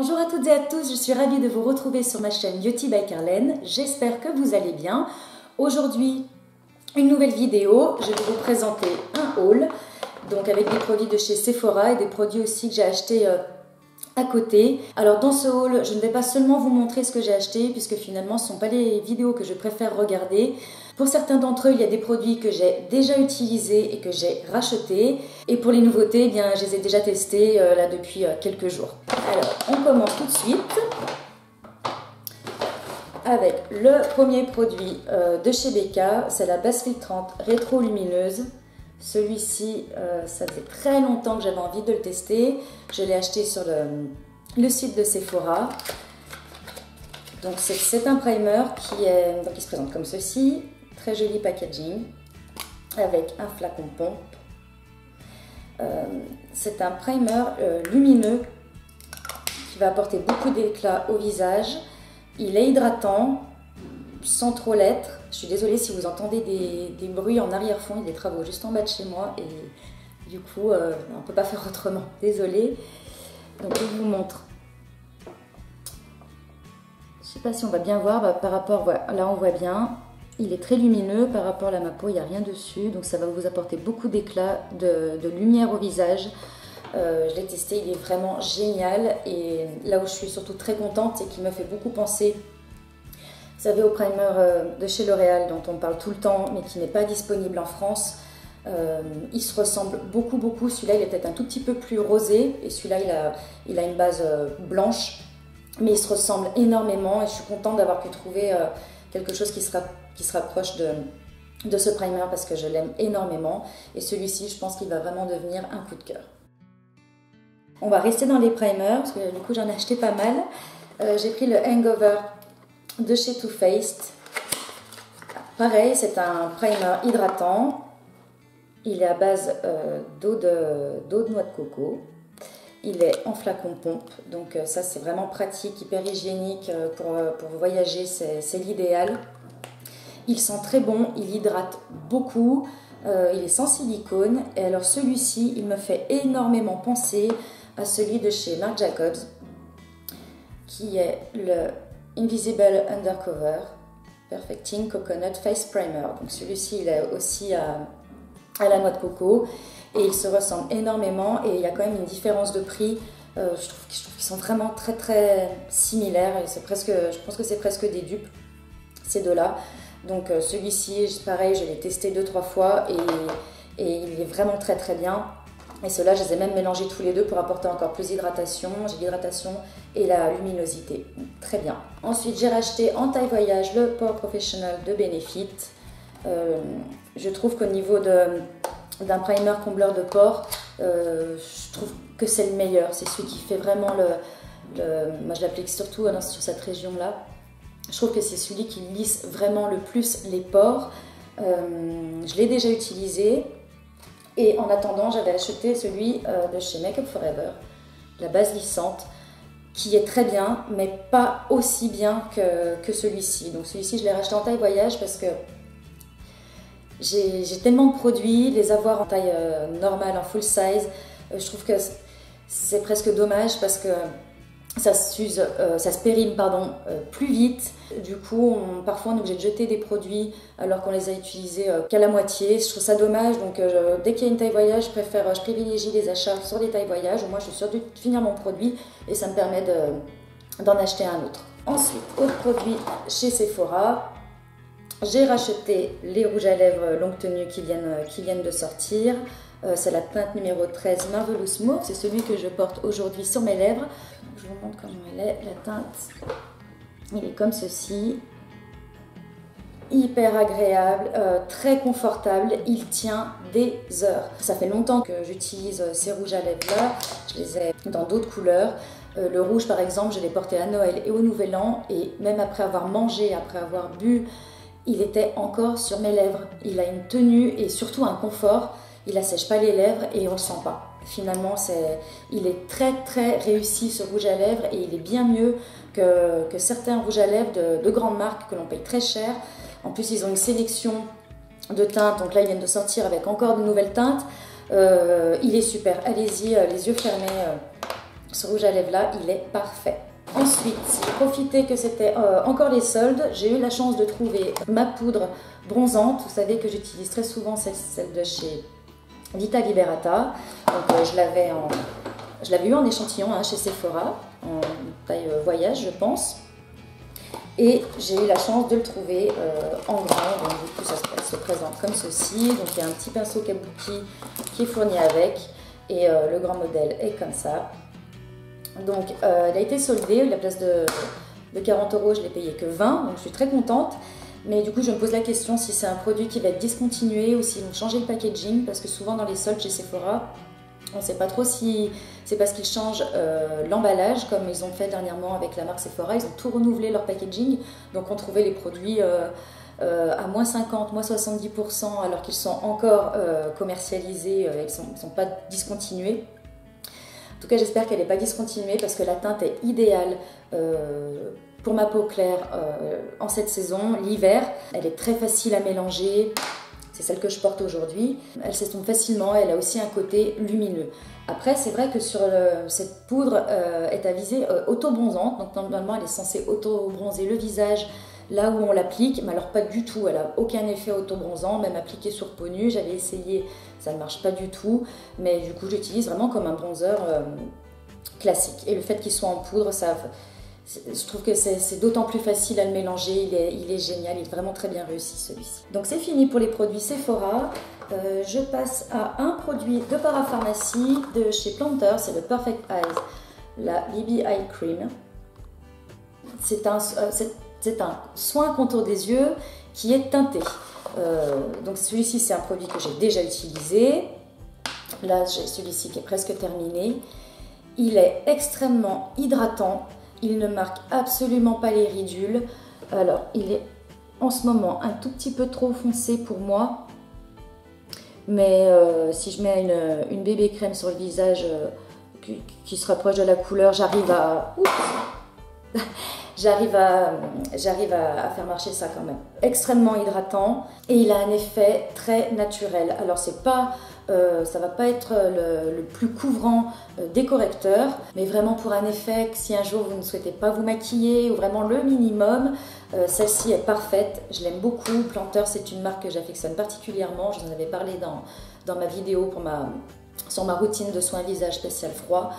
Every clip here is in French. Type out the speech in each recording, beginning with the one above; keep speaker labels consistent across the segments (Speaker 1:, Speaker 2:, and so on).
Speaker 1: Bonjour à toutes et à tous, je suis ravie de vous retrouver sur ma chaîne Beauty by Carlène. J'espère que vous allez bien. Aujourd'hui, une nouvelle vidéo. Je vais vous présenter un haul, donc avec des produits de chez Sephora et des produits aussi que j'ai achetés à côté. Alors dans ce haul, je ne vais pas seulement vous montrer ce que j'ai acheté, puisque finalement ce ne sont pas les vidéos que je préfère regarder. Pour certains d'entre eux, il y a des produits que j'ai déjà utilisés et que j'ai rachetés. Et pour les nouveautés, eh bien, je les ai déjà testés là depuis quelques jours. Alors, on commence tout de suite avec le premier produit de chez Becca. C'est la base filtrante rétro-lumineuse. Celui-ci, ça fait très longtemps que j'avais envie de le tester. Je l'ai acheté sur le site de Sephora. Donc c'est un primer qui se présente comme ceci. Très joli packaging avec un flacon pompe. C'est un primer lumineux qui va apporter beaucoup d'éclat au visage. Il est hydratant sans trop l'être. Je suis désolée si vous entendez des bruits en arrière-fond, il y a des travaux juste en bas de chez moi et du coup on ne peut pas faire autrement, désolée. Donc je vous montre. Je ne sais pas si on va bien voir, par rapport, voilà, là on voit bien. Il est très lumineux par rapport à ma peau, il n'y a rien dessus, donc ça va vous apporter beaucoup d'éclat, de lumière au visage. Je l'ai testé, il est vraiment génial et là où je suis surtout très contente, c'est qu'il me fait beaucoup penser, vous savez, au primer de chez L'Oréal dont on parle tout le temps mais qui n'est pas disponible en France. Il se ressemble beaucoup, celui-là il est peut-être un tout petit peu plus rosé et celui-là il a une base blanche, mais il se ressemble énormément et je suis contente d'avoir pu trouver quelque chose qui se rapproche de ce primer parce que je l'aime énormément et celui-ci je pense qu'il va vraiment devenir un coup de cœur. On va rester dans les primers parce que du coup j'en ai acheté pas mal. J'ai pris le Hangover de chez Too Faced. Pareil, c'est un primer hydratant. Il est à base d'eau de noix de coco. Il est en flacon pompe, donc ça c'est vraiment pratique, hyper hygiénique pour voyager, c'est l'idéal. Il sent très bon, il hydrate beaucoup, il est sans silicone. Et alors celui-ci, il me fait énormément penser à celui de chez Marc Jacobs, qui est le Invisible Undercover Perfecting Coconut Face Primer. Donc celui-ci, il est aussi à la noix de coco et il se ressemble énormément et il y a quand même une différence de prix. Je trouve qu'ils sont vraiment très similaires et je pense que c'est presque des dupes, ces deux-là. Donc celui-ci, pareil, je l'ai testé 2-3 fois et il est vraiment très bien. Et ceux-là, je les ai même mélangés tous les deux pour apporter encore plus d'hydratation. J'ai l'hydratation et la luminosité. Donc, très bien. Ensuite, j'ai racheté en taille voyage le Pore Professional de Benefit. Je trouve qu'au niveau d'un primer combleur de pores, je trouve que c'est le meilleur. C'est celui qui fait vraiment moi, je l'applique surtout sur cette région-là. Je trouve que c'est celui qui lisse vraiment le plus les pores. Je l'ai déjà utilisé. Et en attendant, j'avais acheté celui de chez Make Up For Ever, la base lissante, qui est très bien, mais pas aussi bien que celui-ci. Donc celui-ci, je l'ai racheté en taille voyage parce que j'ai tellement de produits, les avoir en taille normale, en full size, je trouve que c'est presque dommage parce que ça se périme plus vite. Du coup, parfois on est obligé de jeter des produits alors qu'on les a utilisés qu'à la moitié. Je trouve ça dommage. Donc dès qu'il y a une taille voyage, je privilégie les achats sur des tailles voyage. Moi, je suis sûre de finir mon produit et ça me permet d'en acheter un autre. Ensuite, autre produit chez Sephora. J'ai racheté les rouges à lèvres longue tenue qui viennent de sortir. C'est la teinte numéro 13 Marvelous Mauve. C'est celui que je porte aujourd'hui sur mes lèvres. Je vous montre comment elle est, la teinte. Il est comme ceci. Hyper agréable, très confortable. Il tient des heures. Ça fait longtemps que j'utilise ces rouges à lèvres là. Je les ai dans d'autres couleurs. Le rouge par exemple, je l'ai porté à Noël et au Nouvel An. Et même après avoir mangé, après avoir bu, il était encore sur mes lèvres. Il a une tenue et surtout un confort. Il n'assèche pas les lèvres et on ne le sent pas. Finalement, il est très réussi ce rouge à lèvres et il est bien mieux que certains rouges à lèvres de grandes marques que l'on paye très cher. En plus, ils ont une sélection de teintes. Donc là, ils viennent de sortir avec encore de nouvelles teintes. Il est super. Allez-y, les yeux fermés. Ce rouge à lèvres là, il est parfait. Ensuite, j'ai profité que c'était encore les soldes. J'ai eu la chance de trouver ma poudre bronzante. Vous savez que j'utilise très souvent celle de chez Vita Liberata. Donc, je l'avais eu en échantillon hein, chez Sephora, en taille voyage, je pense. Et j'ai eu la chance de le trouver en grand. Donc, du coup, ça se présente comme ceci. Donc, il y a un petit pinceau kabuki qui est fourni avec. Et le grand modèle est comme ça. Donc, elle a été soldée. La place de 40 €, je l'ai payé que 20. Donc, je suis très contente. Mais du coup, je me pose la question si c'est un produit qui va être discontinué ou s'ils vont changer le packaging. Parce que souvent, dans les soldes chez Sephora, on ne sait pas trop si c'est parce qu'ils changent l'emballage, comme ils ont fait dernièrement avec la marque Sephora. Ils ont tout renouvelé leur packaging. Donc, on trouvait les produits à moins 50, moins 70%, alors qu'ils sont encore commercialisés, ils ne sont pas discontinués. En tout cas, j'espère qu'elle n'est pas discontinuée parce que la teinte est idéale pour ma peau claire en cette saison, l'hiver. Elle est très facile à mélanger. C'est celle que je porte aujourd'hui. Elle s'estompe facilement, elle a aussi un côté lumineux. Après, c'est vrai que cette poudre est à visée auto-bronzante. Donc normalement, elle est censée auto-bronzer le visage là où on l'applique, mais alors pas du tout. Elle n'a aucun effet auto-bronzant, même appliquée sur peau nue. J'avais essayé, ça ne marche pas du tout. Mais du coup, j'utilise vraiment comme un bronzer classique. Et le fait qu'il soit en poudre, je trouve que c'est d'autant plus facile à le mélanger, il est génial, il est vraiment très bien réussi celui-ci. Donc c'est fini pour les produits Sephora. Je passe à un produit de parapharmacie de chez Planter, c'est le Perfect Eyes, la BB Eye Cream. C'est un soin contour des yeux qui est teinté. Donc celui-ci c'est un produit que j'ai déjà utilisé. Là j'ai celui-ci qui est presque terminé. Il est extrêmement hydratant. Il ne marque absolument pas les ridules. Alors, il est en ce moment un tout petit peu trop foncé pour moi. Mais si je mets une bébé crème sur le visage qui se rapproche de la couleur, j'arrive à faire marcher ça quand même. Extrêmement hydratant et il a un effet très naturel. Alors ça va pas être le plus couvrant des correcteurs, mais vraiment pour un effet que si un jour vous ne souhaitez pas vous maquiller ou vraiment le minimum, celle-ci est parfaite. Je l'aime beaucoup. Planter, c'est une marque que j'affectionne particulièrement. Je vous en avais parlé dans ma vidéo sur ma routine de soins visage spécial froid,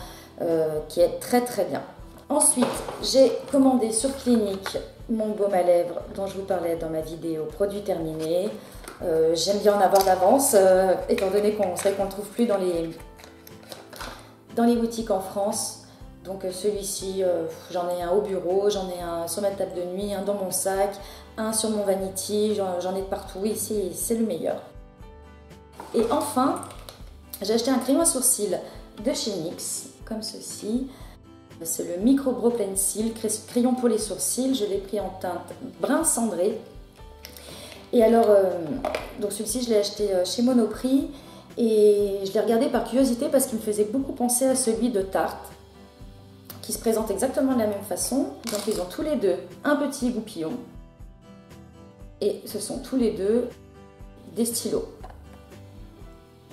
Speaker 1: qui est très très bien. Ensuite, j'ai commandé sur Clinique mon baume à lèvres dont je vous parlais dans ma vidéo produit terminé. J'aime bien en avoir d'avance, étant donné qu'on ne le trouve plus dans les boutiques en France. Donc celui-ci, j'en ai un au bureau, j'en ai un sur ma table de nuit, un dans mon sac, un sur mon vanity, j'en ai de partout. Ici, c'est le meilleur. Et enfin, j'ai acheté un crayon à sourcils de chez NYX, comme ceci. C'est le Micro Brow Pencil, crayon pour les sourcils. Je l'ai pris en teinte brun cendré. Et alors, donc celui-ci, je l'ai acheté chez Monoprix. Et je l'ai regardé par curiosité parce qu'il me faisait beaucoup penser à celui de Tarte, qui se présente exactement de la même façon. Donc ils ont tous les deux un petit goupillon. Et ce sont tous les deux des stylos.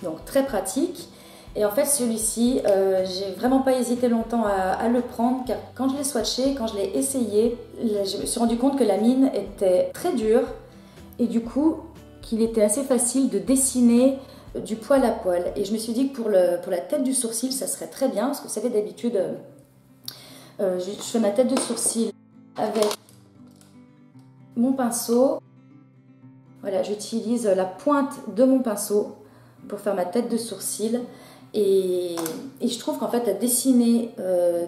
Speaker 1: Donc très pratique. Et en fait celui-ci, j'ai vraiment pas hésité longtemps à le prendre car quand je l'ai swatché, quand je l'ai essayé, je me suis rendu compte que la mine était très dure et du coup qu'il était assez facile de dessiner du poil à poil. Et je me suis dit que pour la tête du sourcil, ça serait très bien parce que vous savez d'habitude, je fais ma tête de sourcil avec mon pinceau. Voilà, j'utilise la pointe de mon pinceau pour faire ma tête de sourcil. Et je trouve qu'en fait, à dessiner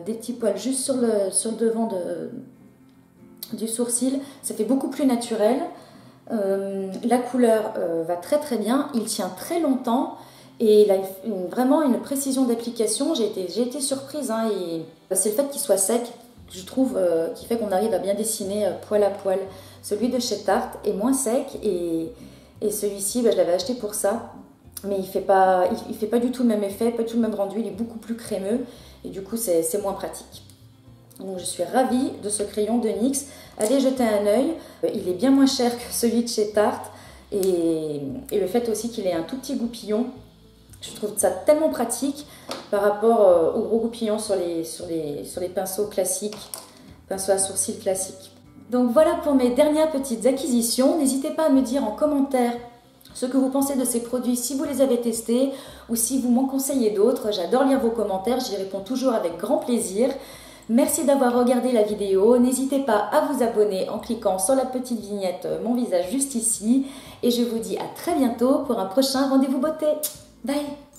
Speaker 1: des petits poils juste sur le devant du sourcil, ça fait beaucoup plus naturel. La couleur va très très bien, il tient très longtemps et il a vraiment une précision d'application. J'ai été surprise hein, et c'est le fait qu'il soit sec, je trouve, qui fait qu'on arrive à bien dessiner poil à poil. Celui de chez Tarte est moins sec et celui-ci, je l'avais acheté pour ça. Mais il fait pas du tout le même effet, pas du tout le même rendu, il est beaucoup plus crémeux et du coup c'est moins pratique. Donc je suis ravie de ce crayon de NYX. Allez jeter un œil, il est bien moins cher que celui de chez Tarte et le fait aussi qu'il ait un tout petit goupillon, je trouve ça tellement pratique par rapport aux gros goupillons sur les pinceaux classiques, pinceaux à sourcils classiques. Donc voilà pour mes dernières petites acquisitions. N'hésitez pas à me dire en commentaire ce que vous pensez de ces produits, si vous les avez testés ou si vous m'en conseillez d'autres. J'adore lire vos commentaires, j'y réponds toujours avec grand plaisir. Merci d'avoir regardé la vidéo. N'hésitez pas à vous abonner en cliquant sur la petite vignette Mon visage juste ici. Et je vous dis à très bientôt pour un prochain rendez-vous beauté. Bye!